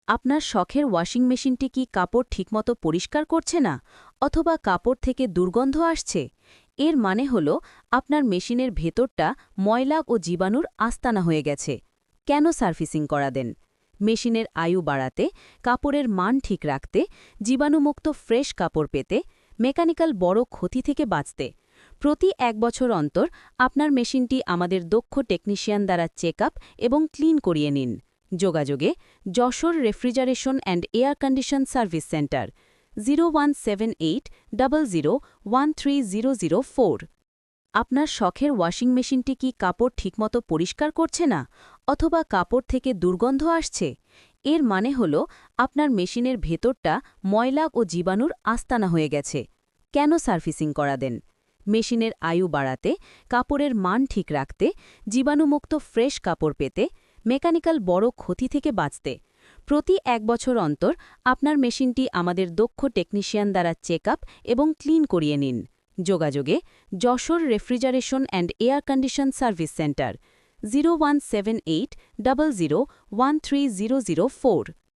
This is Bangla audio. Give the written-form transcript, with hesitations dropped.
আপনার শখের ওয়াশিং মেশিনটি কি কাপড় ঠিকমতো পরিষ্কার করছে না, অথবা কাপড় থেকে দুর্গন্ধ আসছে? এর মানে হল আপনার মেশিনের ভেতরটা ময়লা ও জীবাণুর আস্তানা হয়ে গেছে। কেন সার্ভিসিং করা দেন? মেশিনের আয়ু বাড়াতে, কাপড়ের মান ঠিক রাখতে, জীবাণুমুক্ত ফ্রেশ কাপড় পেতে, মেকানিক্যাল বড় ক্ষতি থেকে বাঁচতে। প্রতি 1 বছর অন্তর আপনার মেশিনটি আমাদের দক্ষ টেকনিশিয়ান দ্বারা চেক আপ এবং ক্লিন করিয়ে নিন। যোগাযোগে Jessore refrigeration and air condition service centre 017800130004। আপনার শখের ওয়াশিং মেশিনটি কি কাপড় ঠিকমতো পরিষ্কার করছে না, অথবা কাপড় থেকে দুর্গন্ধ আসছে? এর মানে হল আপনার মেশিনের ভেতরটা ময়লা ও জীবাণুর আস্তানা হয়ে গেছে। কেন সার্ভিসিং করা দেন? মেশিনের আয়ু বাড়াতে, কাপড়ের মান ঠিক রাখতে, জীবাণুমুক্ত ফ্রেশ কাপড় পেতে, মেকানিক্যাল বড় ক্ষতি থেকে বাঁচতে। প্রতি 1 বছর অন্তর আপনার মেশিনটি আমাদের দক্ষ টেকনিশিয়ান দ্বারা চেক আপ এবং ক্লিন করিয়ে নিন। যোগাযোগে Jessore refrigeration and air condition service centre 017800130004।